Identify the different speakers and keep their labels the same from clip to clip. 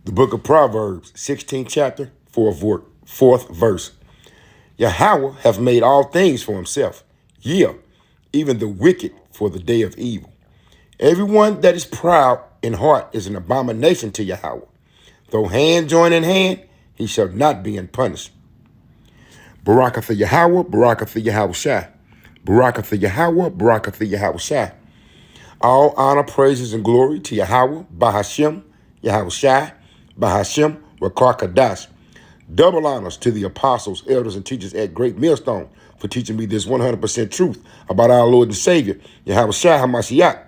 Speaker 1: The book of Proverbs, 16th chapter, 4th verse. Yahweh hath made all things for himself, yea, even the wicked for the day of evil. Everyone that is proud in heart is an abomination to Yahweh. Though hand join in hand, he shall not be unpunished. Barakatha Yahweh, Barakatha Yahweh Shai. Barakatha Yahweh, Barakatha Yahweh Shai. All honor, praises, and glory to Yahweh, Bahashem, Yahweh Shai, Bahashem, Rakar Kadash. Double honors to the apostles, elders, and teachers at Great Millstone for teaching me this 100% truth about our Lord and Savior, Yahweh Shai HaMashiach,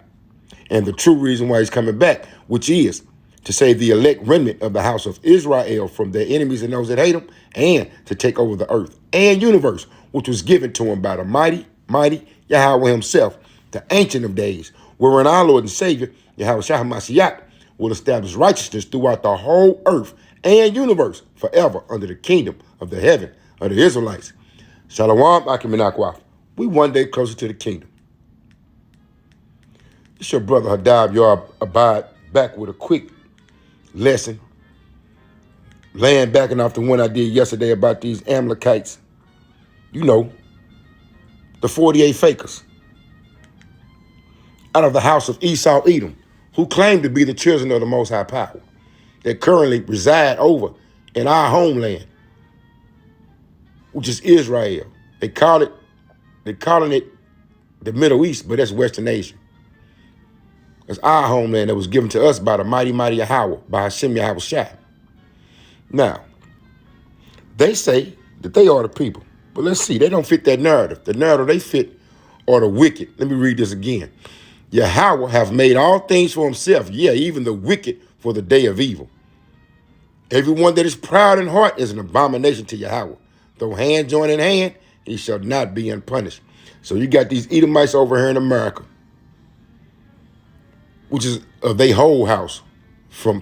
Speaker 1: and the true reason why he's coming back, which is to save the elect remnant of the house of Israel from their enemies and those that hate them, and to take over the earth and universe, which was given to him by the mighty Yahweh himself, the Ancient of Days, wherein our Lord and Savior, Yahweh Shai HaMashiach, will establish righteousness throughout the whole earth and universe forever under the kingdom of the heaven of the Israelites. Shalom, Akiminakwaf. We one day closer to the kingdom. It's your brother Hadab Yar Abad back with a quick lesson, laying back and off the one I did yesterday about these Amalekites. You know, the 48 fakers out of the house of Esau Edom, who claim to be the children of the Most High Power, that currently reside over in our homeland, which is Israel. They're calling it the Middle East, but that's Western Asia. It's our homeland that was given to us by the mighty Yahweh, by Hashem Yahweh Shai. Now, they say that they are the people, but let's see, they don't fit that narrative. The narrative they fit are the wicked. Let me read this again. Yahweh hath made all things for himself, yea, even the wicked for the day of evil. Everyone that is proud in heart is an abomination to Yahweh. Though hand join in hand, he shall not be unpunished. So you got these Edomites over here in America, which is they whole house, from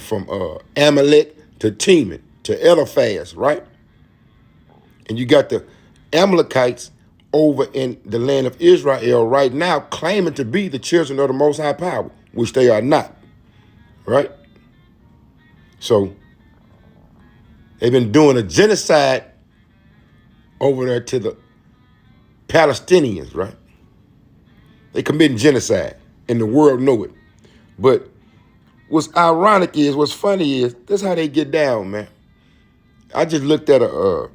Speaker 1: Amalek to Teman to Eliphaz, right? And you got the Amalekites over in the land of Israel right now claiming to be the children of the Most High Power, which they are not, right? So they've been doing a genocide over there to the Palestinians, right? They committing genocide, and the world know it. But what's ironic is, what's funny is, that's how they get down, man. I just looked at a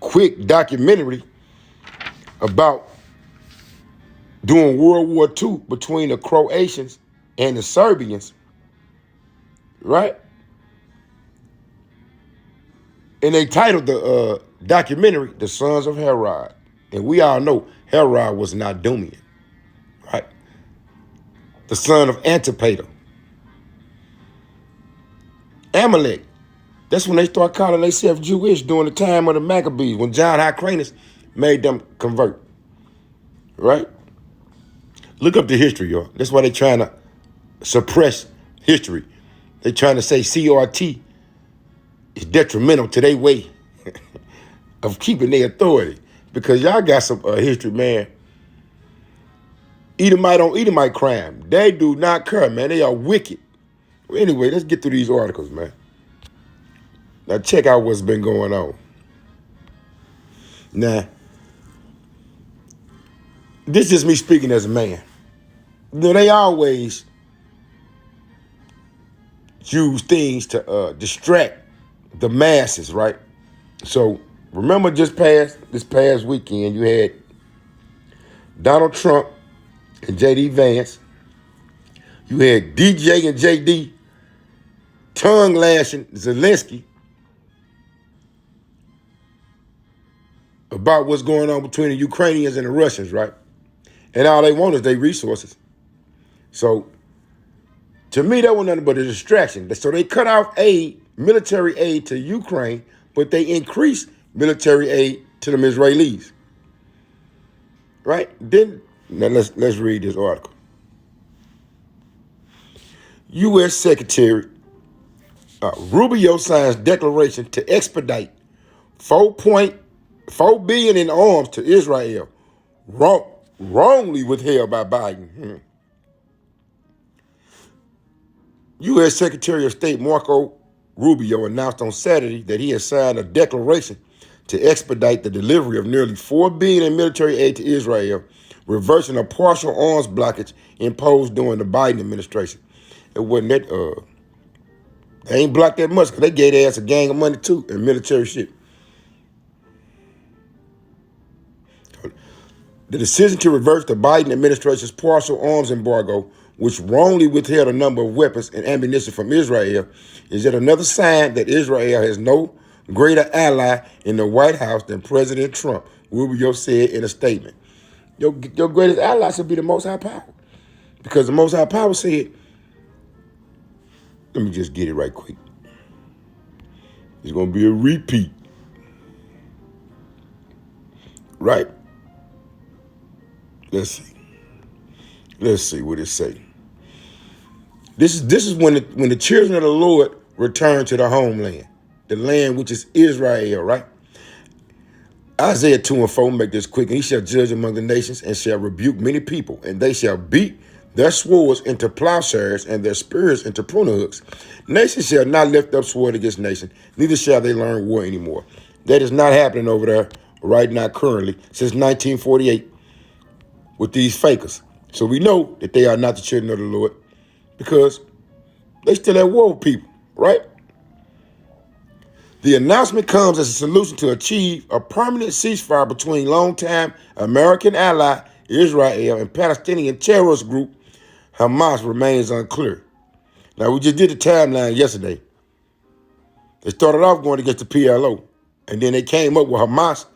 Speaker 1: quick documentary about during World War II between the Croatians and the Serbians, right? And they titled the documentary, The Sons of Herod. And we all know Herod was not Idumean, right? The son of Antipater. Amalek. That's when they start calling themselves Jewish during the time of the Maccabees, when John Hyrcanus made them convert, right? Look up the history, y'all. That's why they're trying to suppress history. They're trying to say CRT is detrimental to their way of keeping their authority, because y'all got some history, man. Edomite on Edomite crime. They do not care, man. They are wicked. Well, anyway, let's get through these articles, man. Now check out what's been going on. Now, this is me speaking as a man. You know, they always use things to distract the masses, right? So remember this past weekend, you had Donald Trump and J.D. Vance. You had DJ and J.D. tongue lashing Zelensky about what's going on between the Ukrainians and the Russians, right? And all they want is their resources. So to me, that was nothing but a distraction. So they cut off military aid to Ukraine, but they increased military aid to them Israelis, right? Now let's read this article. U.S. Secretary Rubio signs declaration to expedite $4.4 billion in arms to Israel, wrongly withheld by Biden. U.S. Secretary of State Marco Rubio announced on Saturday that he has signed a declaration to expedite the delivery of nearly $4 billion in military aid to Israel, reversing a partial arms blockage imposed during the Biden administration. It wasn't that they ain't blocked that much because they gave their ass a gang of money too in military shit. The decision to reverse the Biden administration's partial arms embargo, which wrongly withheld a number of weapons and ammunition from Israel, is yet another sign that Israel has no greater ally in the White House than President Trump, Rubio said in a statement. Your greatest ally should be the Most High Power. Because the Most High Power said, let me just get it right quick. It's going to be a repeat. Right? Let's see. Let's see what it say. This is when the children of the Lord return to the homeland, the land which is Israel, right? Isaiah 2 and 4 make this quick. And he shall judge among the nations and shall rebuke many people, and they shall beat their swords into plowshares and their spears into pruning hooks. Nation shall not lift up sword against nation, neither shall they learn war anymore. That is not happening over there right now currently since 1948 with these fakers. So we know that they are not the children of the Lord because they still at war with people, right? The announcement comes as a solution to achieve a permanent ceasefire between longtime American ally Israel and Palestinian terrorist group Hamas remains unclear. Now, we just did the timeline yesterday. They started off going against the PLO, and then they came up with Hamas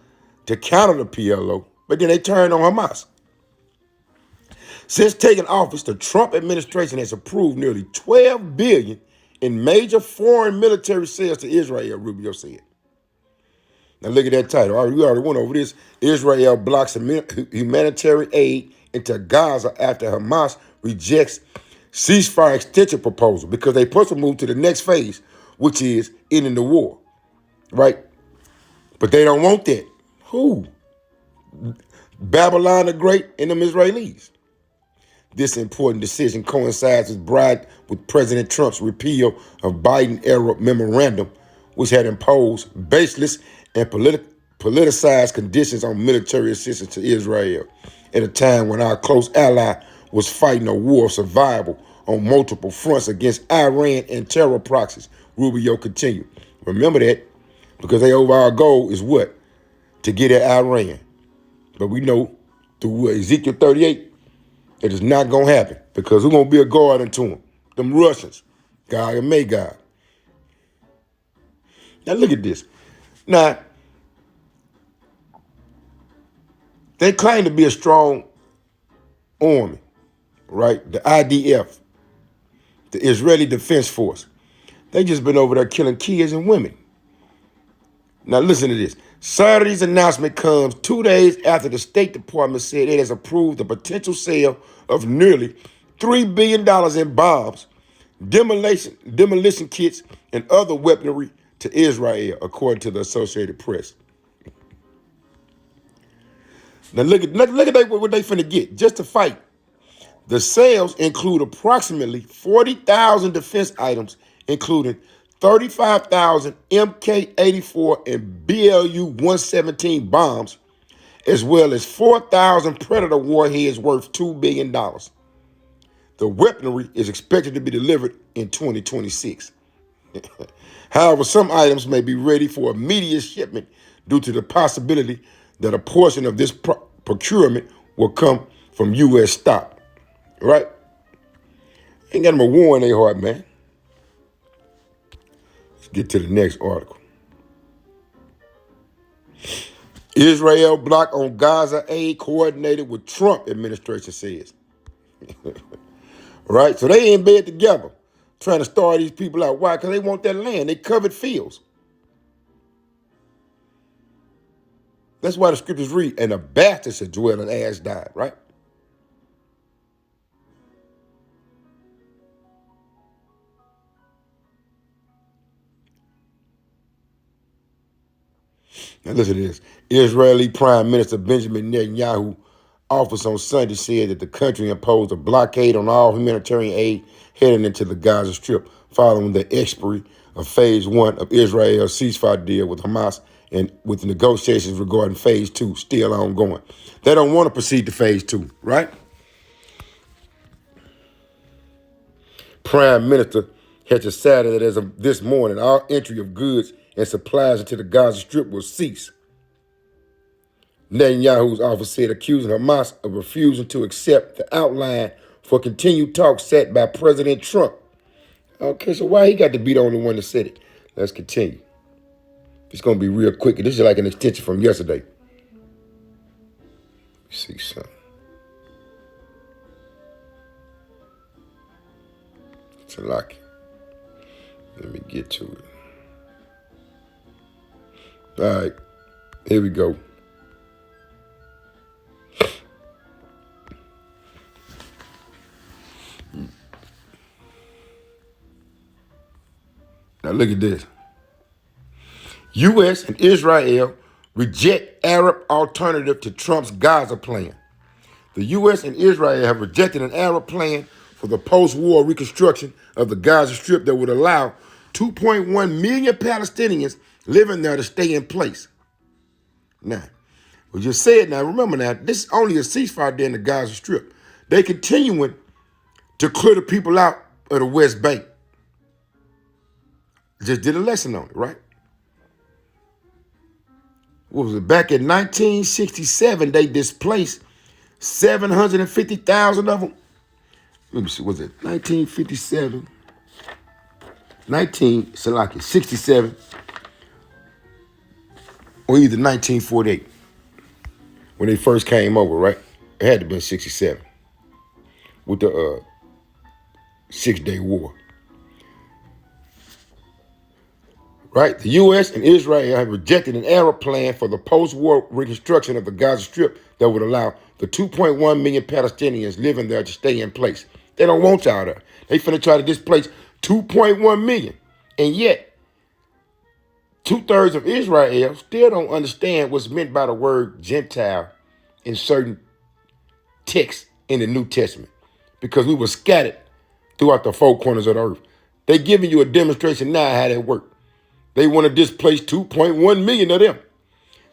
Speaker 1: to counter the PLO, but then they turned on Hamas. Since taking office, the Trump administration has approved nearly $12 billion in major foreign military sales to Israel, Rubio said. Now look at that title. We already went over this. Israel blocks humanitarian aid into Gaza after Hamas rejects ceasefire extension proposal because they supposed to move to the next phase, which is ending the war, right? But they don't want that. Who? Babylon the Great and them Israelis. This important decision coincides with President Trump's repeal of Biden-era memorandum, which had imposed baseless and politicized conditions on military assistance to Israel at a time when our close ally was fighting a war of survival on multiple fronts against Iran and terror proxies, Rubio continued. Remember that, because their overall goal is what? To get at Iran. But we know through Ezekiel 38, it is not going to happen because who's going to be a guard unto them? Them Russians, God and Magog. Now look at this. Now, they claim to be a strong army, right? The IDF, the Israeli Defense Force. They just been over there killing kids and women. Now listen to this. Saturday's announcement comes 2 days after the State Department said it has approved the potential sale of nearly $3 billion in bombs, demolition kits, and other weaponry to Israel, according to the Associated Press. Now look at what they finna get just to fight. The sales include approximately 40,000 defense items, including 35,000 MK-84 and BLU-117 bombs, as well as 4,000 Predator warheads worth $2 billion. The weaponry is expected to be delivered in 2026. However, some items may be ready for immediate shipment due to the possibility that a portion of this procurement will come from U.S. stock. Right? Ain't got them a war in their heart, man. Let's get to the next article. Israel block on Gaza aid coordinated with Trump administration says. Right? So they in bed together trying to starve these people out. Why? Because they want that land. They covered fields. That's why the scriptures read, and a bastard shall dwell in Ashdod, right? Now listen to this. Israeli Prime Minister Benjamin Netanyahu office on Sunday said that the country imposed a blockade on all humanitarian aid heading into the Gaza Strip following the expiry of Phase 1 of Israel's ceasefire deal with Hamas and with negotiations regarding Phase 2 still ongoing. They don't want to proceed to Phase 2, right? Prime Minister has decided that as of this morning, all entry of goods and supplies into the Gaza Strip will cease. Netanyahu's office said, accusing Hamas of refusing to accept the outline for continued talks set by President Trump. Okay, so why he got to be the only one that said it? Let's continue. It's going to be real quick. This is like an extension from yesterday. Let's see something. It's a lock. Let me get to it. All right, here we go. Now look at this. U.S. and Israel reject Arab alternative to Trump's Gaza plan. The U.S. and Israel have rejected an Arab plan for the post-war reconstruction of the Gaza Strip that would allow 2.1 million Palestinians living there to stay in place. Now, we just said, now remember now, this is only a ceasefire there in the Gaza Strip. They continuing to clear the people out of the West Bank. Just did a lesson on it, right? What was it? Back in 1967, they displaced 750,000 of them. Let me see, was it 1957? 67, or either 1948, when they first came over, right? It had to be 67, with the 6-Day War. Right? The U.S. and Israel have rejected an Arab plan for the post-war reconstruction of the Gaza Strip that would allow the 2.1 million Palestinians living there to stay in place. They don't want y'all there. They finna try to displace 2.1 million. And yet, 2/3 of Israel still don't understand what's meant by the word Gentile in certain texts in the New Testament, because we were scattered throughout the four corners of the earth. They giving you a demonstration now how that works. They want to displace 2.1 million of them.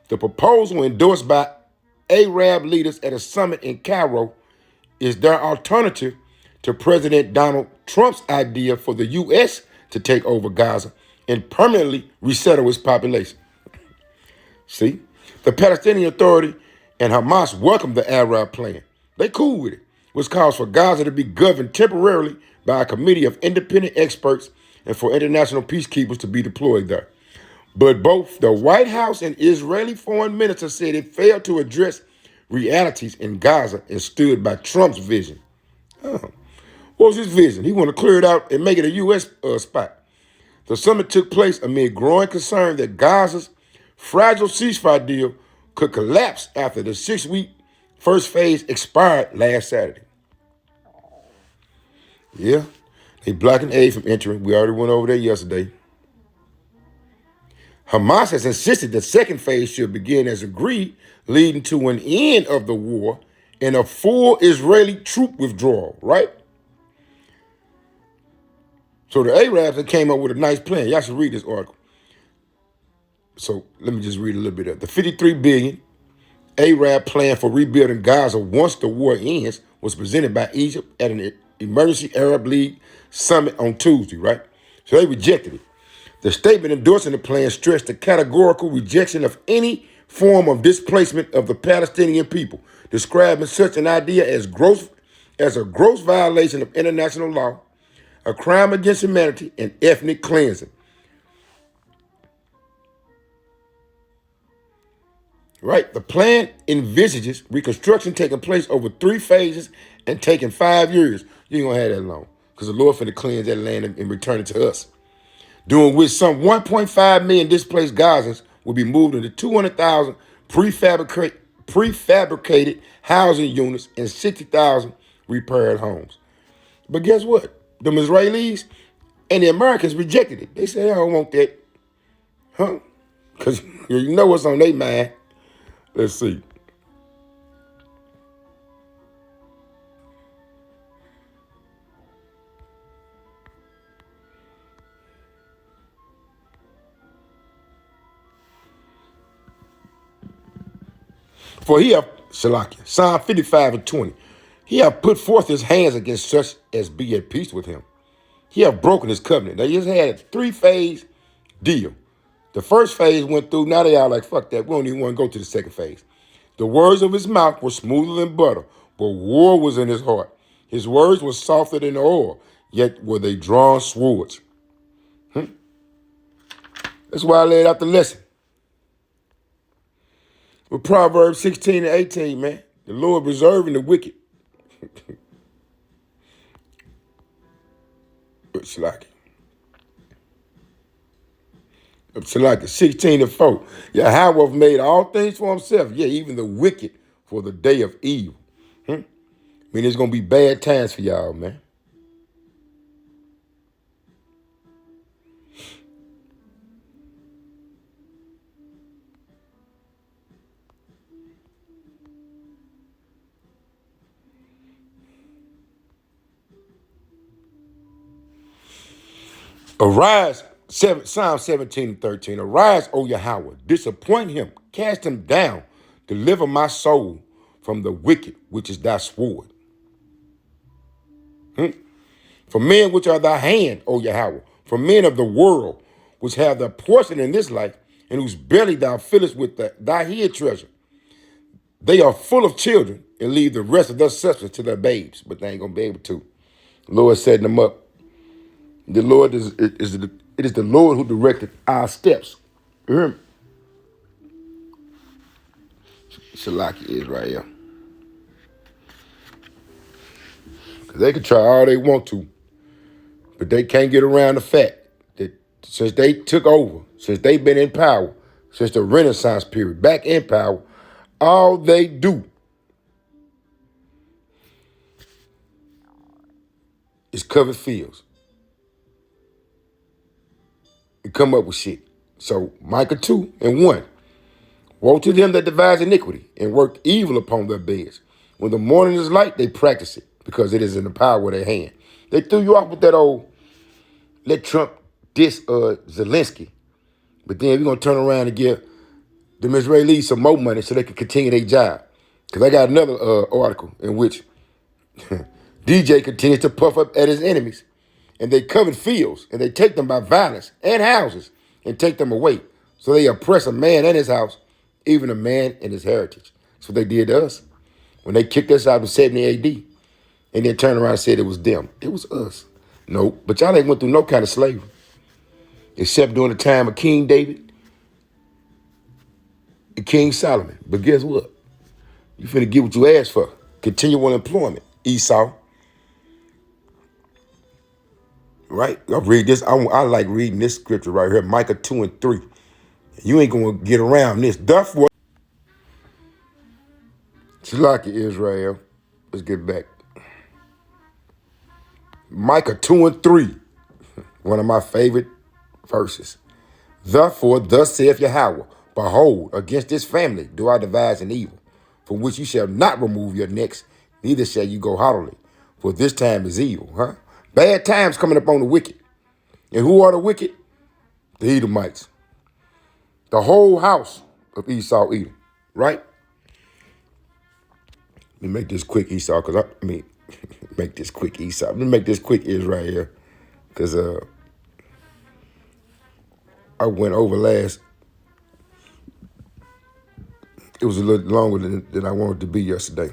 Speaker 1: The proposal endorsed by Arab leaders at a summit in Cairo is their alternative to President Donald Trump's idea for the U.S. to take over Gaza and permanently resettle its population. See, the Palestinian Authority and Hamas welcomed the Arab plan. They cool with it, which calls for Gaza to be governed temporarily by a committee of independent experts and for international peacekeepers to be deployed there. But both the White House and Israeli foreign minister said it failed to address realities in Gaza and stood by Trump's vision. Oh. What was his vision? He wanted to clear it out and make it a U.S. spot. The summit took place amid growing concern that Gaza's fragile ceasefire deal could collapse after the 6-week first phase expired last Saturday. Yeah. They blocking aid from entering. We already went over there yesterday. Hamas has insisted the second phase should begin as agreed, leading to an end of the war and a full Israeli troop withdrawal, right? So the Arabs came up with a nice plan. Y'all should read this article. So let me just read a little bit of it. The $53 billion Arab plan for rebuilding Gaza once the war ends was presented by Egypt at an Emergency Arab League summit on Tuesday, right? So they rejected it. The statement endorsing the plan stressed the categorical rejection of any form of displacement of the Palestinian people, describing such an idea as a gross violation of international law, a crime against humanity, and ethnic cleansing. Right? The plan envisages reconstruction taking place over 3 phases and taking 5 years. You ain't gonna have that long, because the Lord finna cleanse that land and return it to us. During which some 1.5 million displaced Gazans will be moved into 200,000 prefabricated housing units and 60,000 repaired homes. But guess what? Them Israelis and the Americans rejected it. They said, I don't want that. Huh? Because you know what's on their mind. Let's see. For he hath, Shalakia, Psalm 55:20, he hath put forth his hands against such as be at peace with him. He hath broken his covenant. They just had a three-phase deal. The first phase went through. Now they are like, fuck that. We don't even want to go to the second phase. The words of his mouth were smoother than butter, but war was in his heart. His words were softer than oil, yet were they drawn swords. That's why I laid out the lesson. With Proverbs 16:18, man, the Lord reserving the wicked. It's like 16:4. Yahweh have made all things for himself, yeah, even the wicked for the day of evil. I mean, it's going to be bad times for y'all, man. Arise, Psalm 17:13. Arise, O Yahweh, disappoint him, cast him down, deliver my soul from the wicked, which is thy sword. For men which are thy hand, O Yahweh, for men of the world, which have their portion in this life, and whose belly thou fillest with thy hid treasure. They are full of children, and leave the rest of their substance to their babes, but they ain't gonna be able to. The Lord setting them up. The Lord it is the Lord who directed our steps. You hear me? Shalaki Israel. Because they can try all they want to, but they can't get around the fact that since they took over, since they've been in power, since the Renaissance period, back in power, all they do is cover fields and come up with shit. So Micah 2:1. Woe to them that devise iniquity and work evil upon their beds. When the morning is light, they practice it because it is in the power of their hand. They threw you off with that old, let Trump diss Zelensky. But then we're going to turn around and give the Israelis some more money so they can continue their job. Because I got another article in which DJ continues to puff up at his enemies. And they covet fields and they take them by violence and houses and take them away. So they oppress a man and his house, even a man and his heritage. That's what they did to us when they kicked us out in 70 AD and then turned around and said it was them. It was us. No, but y'all ain't went through no kind of slavery except during the time of King David and King Solomon. But guess what? You finna get what you asked for. Continual employment, Esau. Right? I'll read this. I like reading this scripture right here, Micah 2:3. You ain't gonna get around this. Therefore, Shalaki Israel. Let's get back. Micah 2:3. One of my favorite verses. Therefore, thus saith Yahweh, behold, against this family do I devise an evil, from which you shall not remove your necks, neither shall you go haughtily. For this time is evil, huh? Bad times coming up on the wicked. And who are the wicked? The Edomites. The whole house of Esau Edom, right? Let me make this quick, Esau, because make this quick, Esau. Let me make this quick, Israel, because I went over last. It was a little longer than I wanted to be yesterday.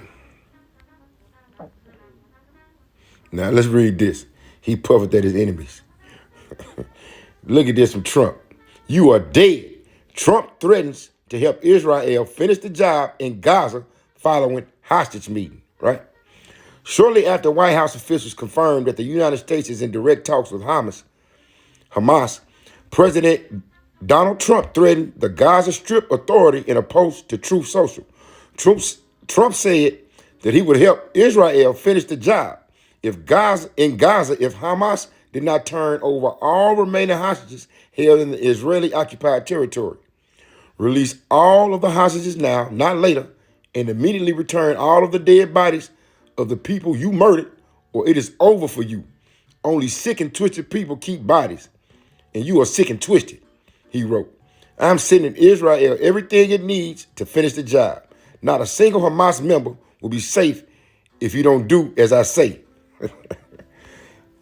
Speaker 1: Now, let's read this. He puffed at his enemies. Look at this from Trump. You are dead. Trump threatens to help Israel finish the job in Gaza following hostage meeting, right? Shortly after White House officials confirmed that the United States is in direct talks with Hamas, President Donald Trump threatened the Gaza Strip Authority in a post to Truth Social. Trump said that he would help Israel finish the job if Hamas did not turn over all remaining hostages held in the Israeli-occupied territory. Release all of the hostages now, not later, and immediately return all of the dead bodies of the people you murdered, or it is over for you. Only sick and twisted people keep bodies, and you are sick and twisted, he wrote. I'm sending Israel everything it needs to finish the job. Not a single Hamas member will be safe if you don't do as I say.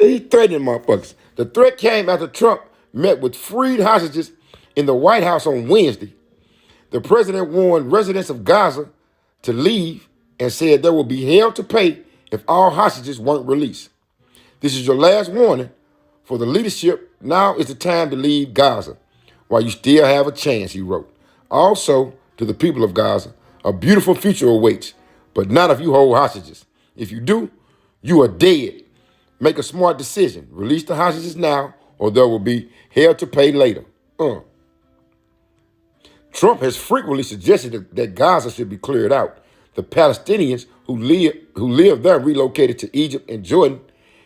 Speaker 1: He threatening motherfuckers. The threat came after Trump met with freed hostages in the White House on Wednesday. The president warned residents of Gaza to leave and said there will be hell to pay if all hostages weren't released. This is your last warning for the leadership. Now is the time to leave Gaza while you still have a chance, he wrote. Also, to the people of Gaza, a beautiful future awaits, but not if you hold hostages. If you do, you are dead. Make a smart decision. Release the hostages now, or there will be hell to pay later. Trump has frequently suggested that Gaza should be cleared out. The Palestinians who live there relocated to Egypt and Jordan.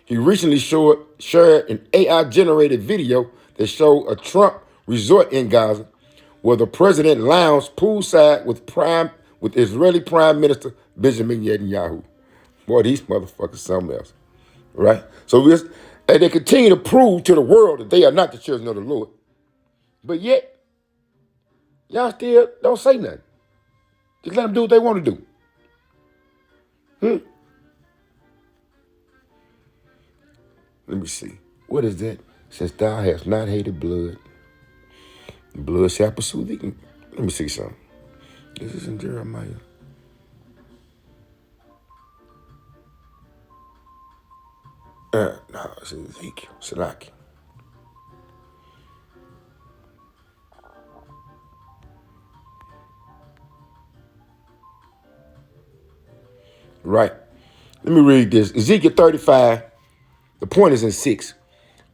Speaker 1: He recently shared an AI-generated video that showed a Trump resort in Gaza, where the president lounged poolside with Israeli Prime Minister Benjamin Netanyahu. Boy, these motherfuckers something else, right? So and they continue to prove to the world that they are not the children of the Lord. But yet, y'all still don't say nothing. Just let them do what they want to do. Let me see. What is that? Since thou hast not hated blood, blood shall pursue thee. Let me see something. This is in Jeremiah. No, it's in Ezekiel. Salaki. Right. Let me read this. Ezekiel 35. The point is in 6.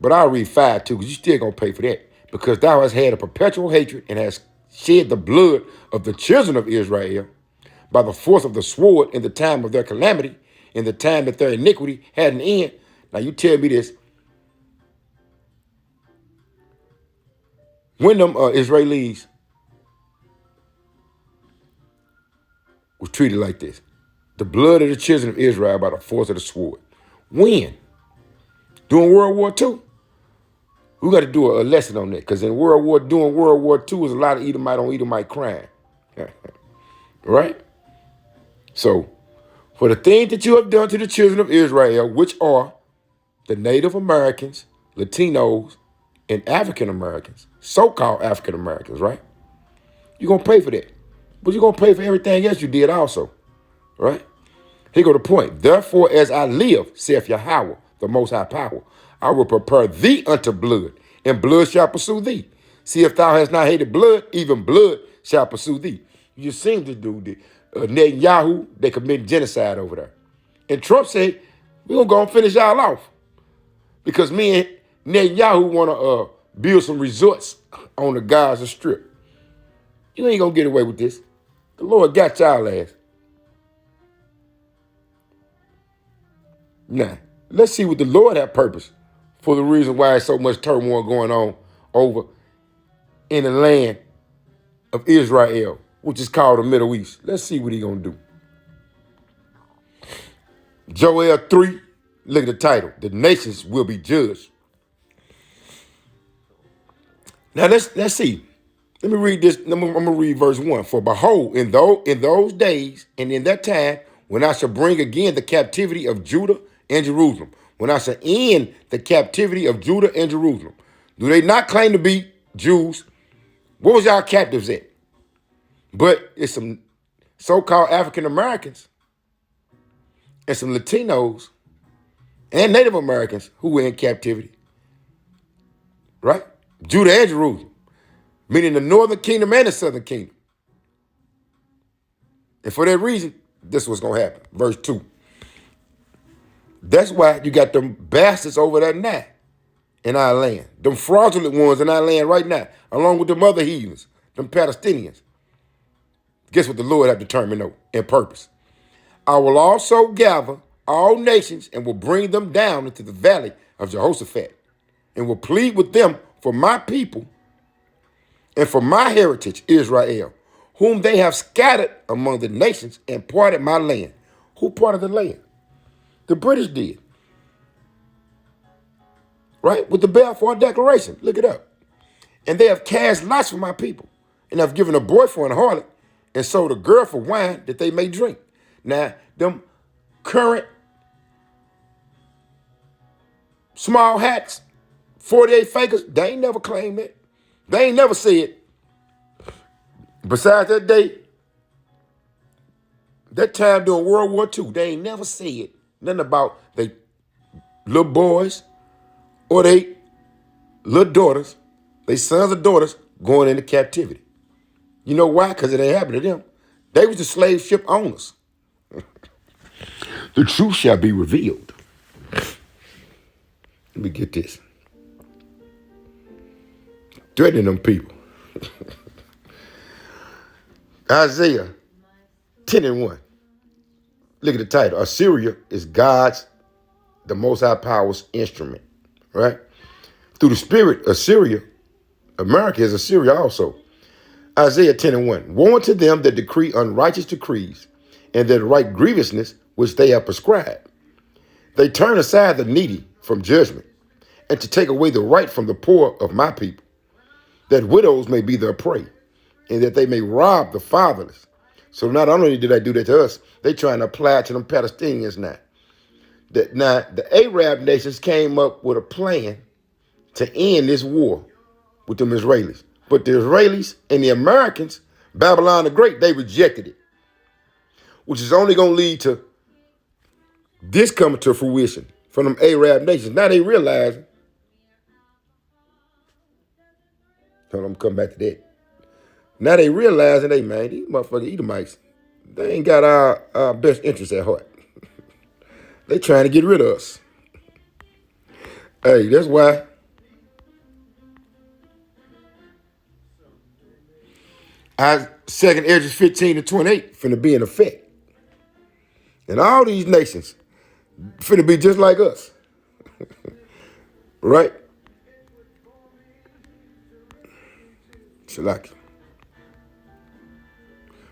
Speaker 1: But I'll read 5 too, because you still going to pay for that. Because thou hast had a perpetual hatred and hast shed the blood of the children of Israel by the force of the sword in the time of their calamity, in the time that their iniquity had an end. Now you tell me this. When them Israelis was treated like this, the blood of the children of Israel by the force of the sword. When? During World War II? We got to do a lesson on that, because during World War II was a lot of Edomite on Edomite crime. Right? So, for the things that you have done to the children of Israel, which are the Native Americans, Latinos, and African Americans, so-called African Americans, right? You're going to pay for that. But you're going to pay for everything else you did also, right? Here go the point. Therefore, as I live, saith Yahweh, the Most High Power, I will prepare thee unto blood, and blood shall pursue thee. See, if thou hast not hated blood, even blood shall pursue thee. You just seem to do the Netanyahu, they commit genocide over there. And Trump said, we're going to go and finish y'all off. Because me and Netanyahu want to build some resorts on the Gaza Strip. You ain't going to get away with this. The Lord got y'all ass. Now, let's see what the Lord had purpose for the reason why there's so much turmoil going on over in the land of Israel, which is called the Middle East. Let's see what he's going to do. Joel 3, look at the title. The nations will be judged. Now, let's see. Let me read this. I'm going to read verse 1. For behold, in those days and in that time, when I shall bring again the captivity of Judah and Jerusalem, when I shall end the captivity of Judah and Jerusalem. Do they not claim to be Jews? What was y'all captives at? But it's some so-called African Americans and some Latinos and Native Americans who were in captivity. Right? Judah and Jerusalem. Meaning the northern kingdom and the southern kingdom. And for that reason, this was going to happen. Verse 2. That's why you got them bastards over there now in our land. Them fraudulent ones in our land right now, along with them other heathens, them Palestinians. Guess what the Lord have determined though, in purpose? I will also gather all nations and will bring them down into the valley of Jehoshaphat and will plead with them for my people and for my heritage, Israel, whom they have scattered among the nations and parted my land. Who parted the land? The British did. Right? With the Balfour Declaration. Look it up. And they have cast lots for my people and have given a boy for an harlot and sold a girl for wine that they may drink. Now, them current small hats, 48 fakers, they ain't never claimed it. They ain't never said. Besides that day, that time during World War II, they ain't never said nothing about they little boys or they little daughters, they sons or daughters going into captivity. You know why? Because it ain't happened to them. They was the slave ship owners. The truth shall be revealed. Let me get this. Threatening them people. Isaiah 10:1. Look at the title. Assyria is God's, the Most High Power's instrument, right? Through the spirit, Assyria, America is Assyria also. Isaiah 10:1. Woe unto them that decree unrighteous decrees and that write grievousness which they have prescribed. They turn aside the needy from judgment and to take away the right from the poor of my people, that widows may be their prey and that they may rob the fatherless. So not only did they do that to us, they trying to apply it to them Palestinians now. Now, the Arab nations came up with a plan to end this war with them Israelis. But the Israelis and the Americans, Babylon the Great, they rejected it, which is only going to lead to this coming to fruition from them Arab nations. Now they realize, hold on, I'm coming back to that. Now they realizing, hey man, these motherfucking Edomites, they ain't got our best interests at heart. They trying to get rid of us. Hey, that's why Second Ezra 15-28 finna be in effect. And all these nations finna be just like us. Right? Shalaki.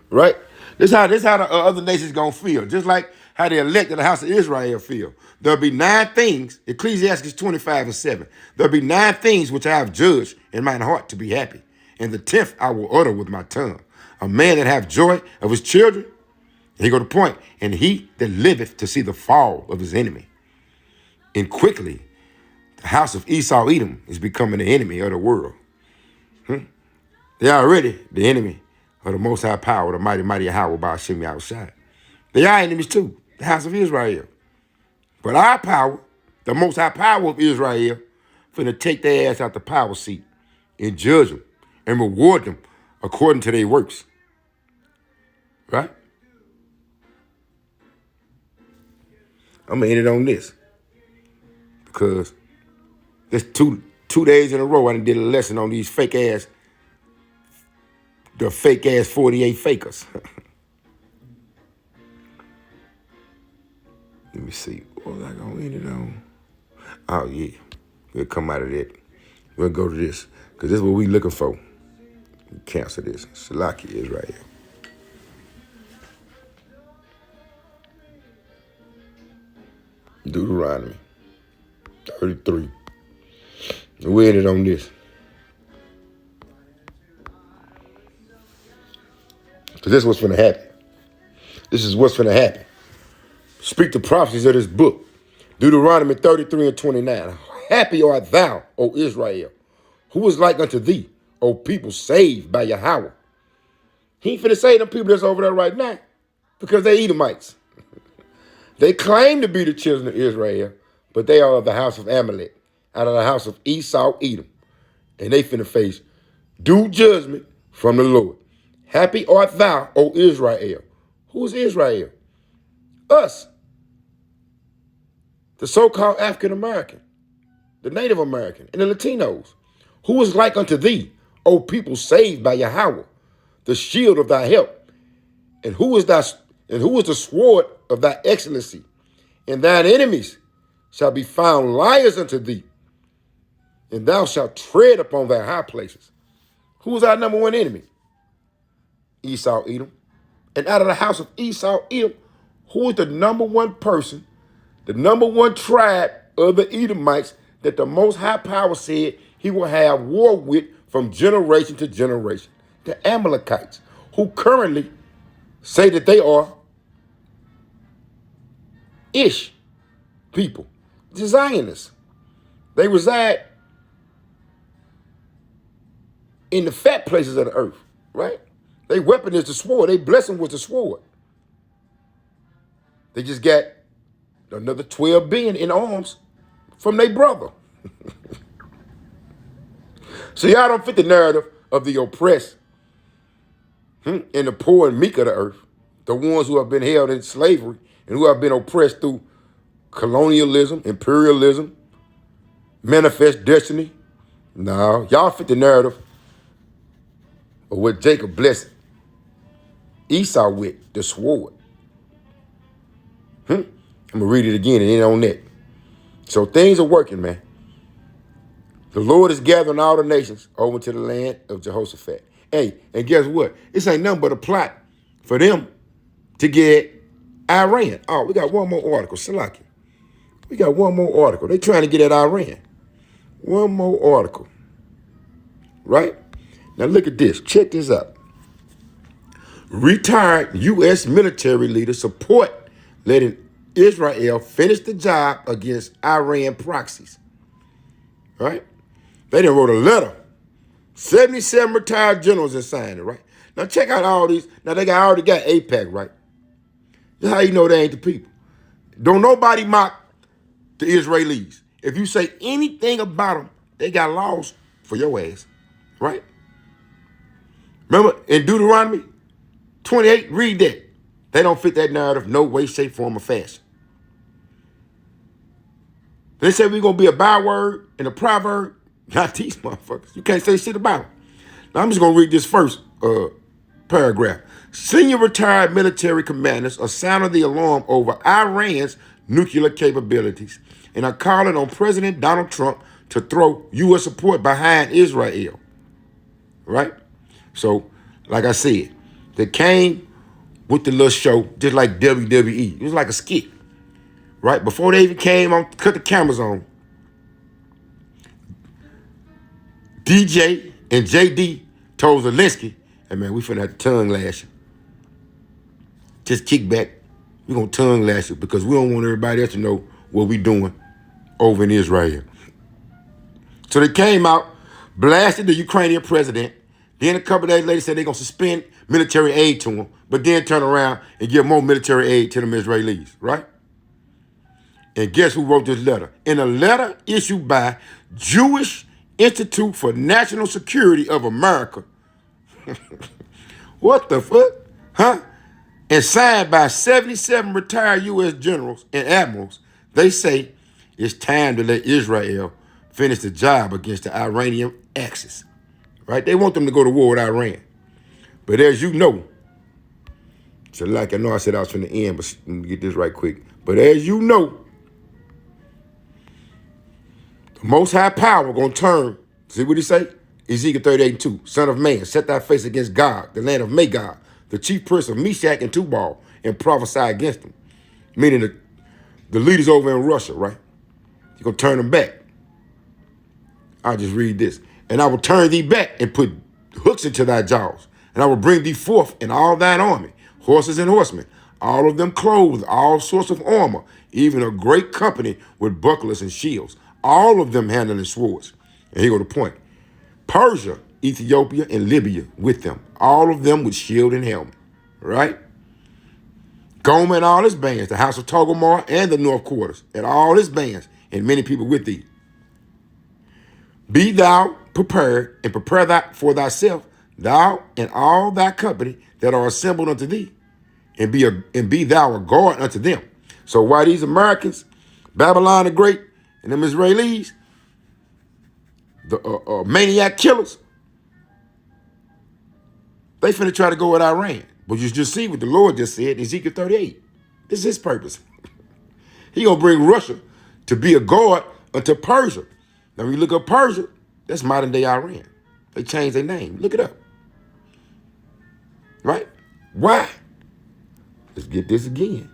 Speaker 1: Right? This how the other nations gonna feel. Just like how the elect of the house of Israel feel. There'll be 9 things, Ecclesiastes 25:7. There'll be 9 things which I have judged in mine heart to be happy. And the 10th I will utter with my tongue. A man that have joy of his children. Here go the point. And he that liveth to see the fall of his enemy. And quickly, the house of Esau Edom is becoming the enemy of the world. They are already the enemy of the Most High Power, the mighty, mighty Yahweh by Hashem outside. They are enemies too, the house of Israel. But our power, the Most High Power of Israel, finna take their ass out the power seat and judge them and reward them according to their works. Right? I'm gonna end it on this because there's two days in a row I done did a lesson on these fake ass 48 fakers. Let me see. What was I gonna end it on? Oh yeah, we'll come out of that. We'll go to this because this is what we looking for. Cancel this. Shalaki Israel. Deuteronomy 33. We ended on this. Because this is what's going to happen. This is what's going to happen. Speak the prophecies of this book. Deuteronomy 33:29. Happy art thou, O Israel, who is like unto thee, O people saved by Yahweh. He ain't finna say them people that's over there right now because they Edomites. They claim to be the children of Israel, but they are of the house of Amalek, out of the house of Esau, Edom. And they finna face due judgment from the Lord. Happy art thou, O Israel. Who is Israel? Us. The so-called African American, the Native American, and the Latinos. Who is like unto thee, O people saved by Yahweh, the shield of thy help? And who is the sword of thy excellency? And thine enemies shall be found liars unto thee, and thou shalt tread upon their high places. Who is our number one enemy? Esau, Edom. And out of the house of Esau, Edom, who is the number one person, the number one tribe of the Edomites that the Most High Power said he will have war with from generation to generation? The Amalekites. who currently say that they are Ish people, the Zionists. They reside in the fat places of the earth, right? Their weapon is the sword. They blessing with the sword. They just got another 12 billion in arms from their brother. So y'all don't fit the narrative of the oppressed and the poor and meek of the earth, the ones who have been held in slavery and who have been oppressed through colonialism, imperialism, manifest destiny. No, y'all fit the narrative of what Jacob blessed Esau with, the sword. I'm going to read it again and end on that. So things are working, man. The Lord is gathering all the nations over to the land of Jehoshaphat. Hey, and guess what? This ain't nothing but a plot for them to get Iran. Oh, we got one more article. Salaki. We got one more article. They trying to get at Iran. One more article. Right? Now look at this. Check this out. Retired U.S. military leaders support letting Israel finish the job against Iran proxies. Right? They done wrote a letter. 77 retired generals and signed it, right? Now check out all these. Now they already got AIPAC, right? That's how you know they ain't the people. Don't nobody mock the Israelis. If you say anything about them, they got laws for your ass, right? Remember in Deuteronomy 28, read that. They don't fit that narrative no way, shape, form, or fashion. They say we're going to be a byword and a proverb. Not these motherfuckers. You can't say shit about them. Now I'm just going to read this first paragraph. Senior retired military commanders are sounding the alarm over Iran's nuclear capabilities and are calling on President Donald Trump to throw U.S. support behind Israel. Right? So, like I said, they came with the little show just like WWE. It was like a skit. Right? Before they even came on, cut the cameras on, DJ and JD told Zelensky, hey man, we finna have to tongue lash you. Just kick back. We're gonna tongue lash you because we don't want everybody else to know what we doing over in Israel. So they came out, blasted the Ukrainian president. Then a couple days later said they're gonna suspend military aid to him, but then turn around and give more military aid to them Israelis, right? And guess who wrote this letter? In a letter issued by Jewish Institute for National Security of America. What the fuck? Huh? And signed by 77 retired U.S. generals and admirals, they say it's time to let Israel finish the job against the Iranian Axis. Right? They want them to go to war with Iran. But as you know, so like I know I said I was from the end, but let me get this right quick. But as you know, the Most High Power gonna turn, see what he say? Ezekiel 38:2, Son of man, set thy face against God, the land of Magog, the chief prince of Meshach and Tubal, and prophesy against them. Meaning the leaders over in Russia, right? You're gonna turn them back. I'll just read this. And I will turn thee back and put hooks into thy jaws. And I will bring thee forth in all thine army, horses and horsemen, all of them clothed with all sorts of armor, even a great company with bucklers and shields, all of them handling swords. And here go the point. Persia, Ethiopia, and Libya with them, all of them with shield and helmet, right? Gomer and all his bands, the house of Togomar and the north quarters, and all his bands, and many people with thee. Be thou prepared, and prepare for thyself, thou and all thy company that are assembled unto thee, and be thou a guard unto them. So why these Americans, Babylon the Great, and them Israelis, the maniac killers, they finna try to go with Iran. But you just see what the Lord just said in Ezekiel 38. This is his purpose. He gonna bring Russia to be a guard unto Persia. Now when you look up Persia, that's modern day Iran. They changed their name. Look it up. Right? Why? Let's get this again.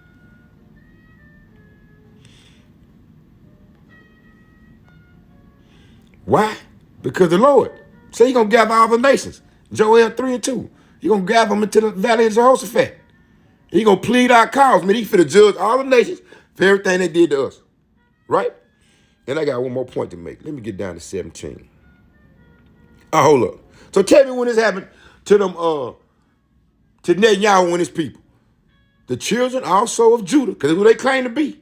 Speaker 1: Why? Because the Lord said he's going to gather all the nations. Joel 3:2. He gonna gather them into the valley of Jehoshaphat. He gonna plead our cause. Man, he finna judge all the nations for everything they did to us. Right? And I got one more point to make. Let me get down to 17. Hold up. So tell me when this happened to them, to Netanyahu and his people. The children also of Judah, because who they claim to be,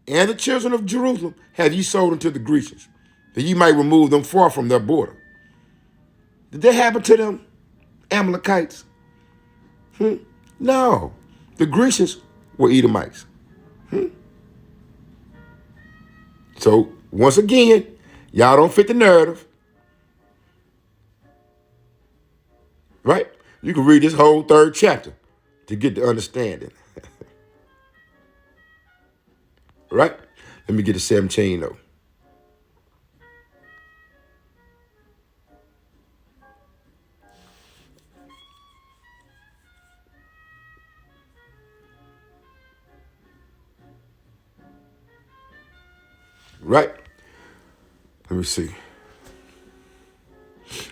Speaker 1: and the children of Jerusalem have ye sold unto the Grecians, that ye might remove them far from their border. Did that happen to them Amalekites? No. The Grecians were Edomites. So, once again, y'all don't fit the narrative. Right? You can read this whole 3rd chapter to get the understanding. Right? Let me get to 17, though. Right? Let me see.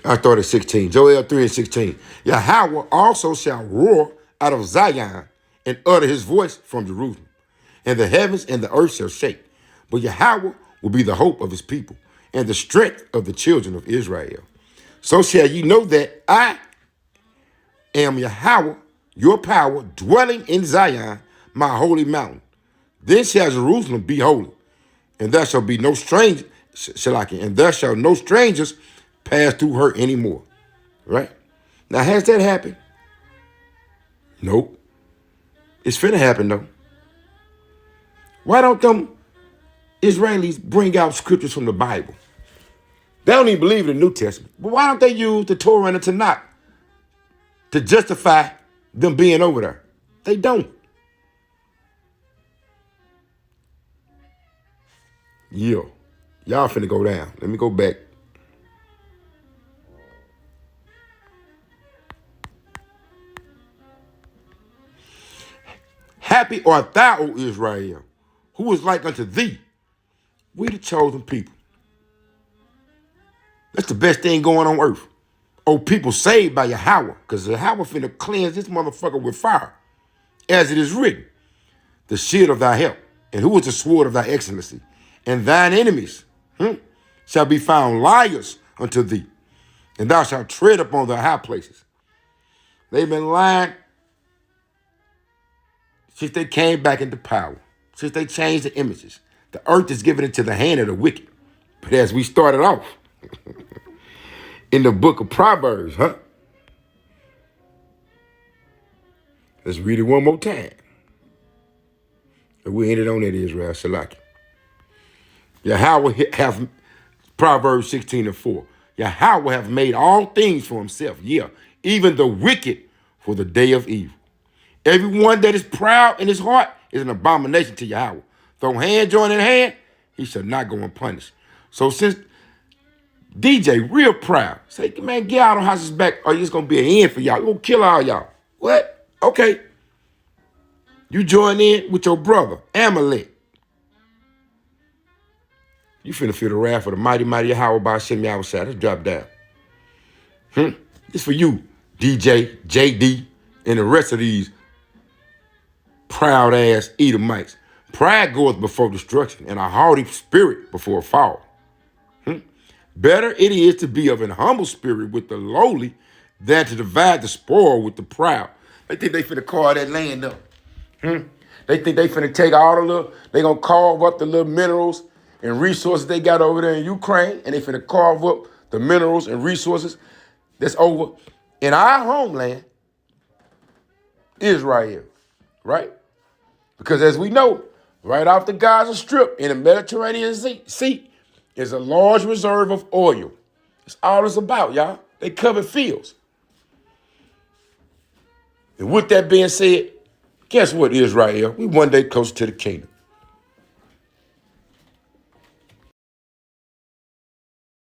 Speaker 1: I started 16. Joel 3:16. Yahweh also shall roar out of Zion and utter his voice from Jerusalem. And the heavens and the earth shall shake. But Yahweh will be the hope of his people and the strength of the children of Israel. So shall ye know that I am Yahweh, your power, dwelling in Zion, my holy mountain. Then shall Jerusalem be holy, and there shall be no stranger, and there shall no strangers pass through her anymore. Right? Now, has that happened? Nope. It's finna happen, though. Why don't them Israelis bring out scriptures from the Bible? They don't even believe in the New Testament. But why don't they use the Torah and the Tanakh to justify them being over there? They don't. Y'all finna go down. Let me go back. Happy art thou, O Israel, who is like unto thee. We the chosen people. That's the best thing going on earth. Oh, people saved by Yahweh, because Yahweh finna cleanse this motherfucker with fire. As it is written, the shield of thy help, and who is the sword of thy excellency? And thine enemies shall be found liars unto thee, and thou shalt tread upon the high places. They've been lying since they came back into power, since they changed the images. The earth is given into the hand of the wicked. But as we started off in the book of Proverbs, let's read it one more time. And we ended on that, Israel Salaki. Yahweh have, Proverbs 16:4. Yahweh have made all things for himself. Yeah, even the wicked for the day of evil. Everyone that is proud in his heart is an abomination to Yahweh. Though hand join in hand, he shall not go unpunished. So since DJ real proud, say, man, get out on house's back or it's going to be an end for y'all. We're going to kill all y'all. What? Okay. You join in with your brother, Amalek. You finna feel the wrath of the mighty Yahweh by Hashem Yahushua. Let's drop down. It's for you, DJ, JD, and the rest of these proud-ass Edomites. Pride goeth before destruction, and a haughty spirit before a fall. Better it is to be of an humble spirit with the lowly than to divide the spoil with the proud. They think they finna carve that land up. They think they finna take all the little, they gonna carve up the little minerals and resources they got over there in Ukraine, and they finna carve up the minerals and resources that's over in our homeland, Israel, right? Because as we know, right off the Gaza Strip in the Mediterranean Sea is a large reserve of oil. That's all it's about, y'all. They covered fields. And with that being said, guess what, Israel? We one day closer to the kingdom.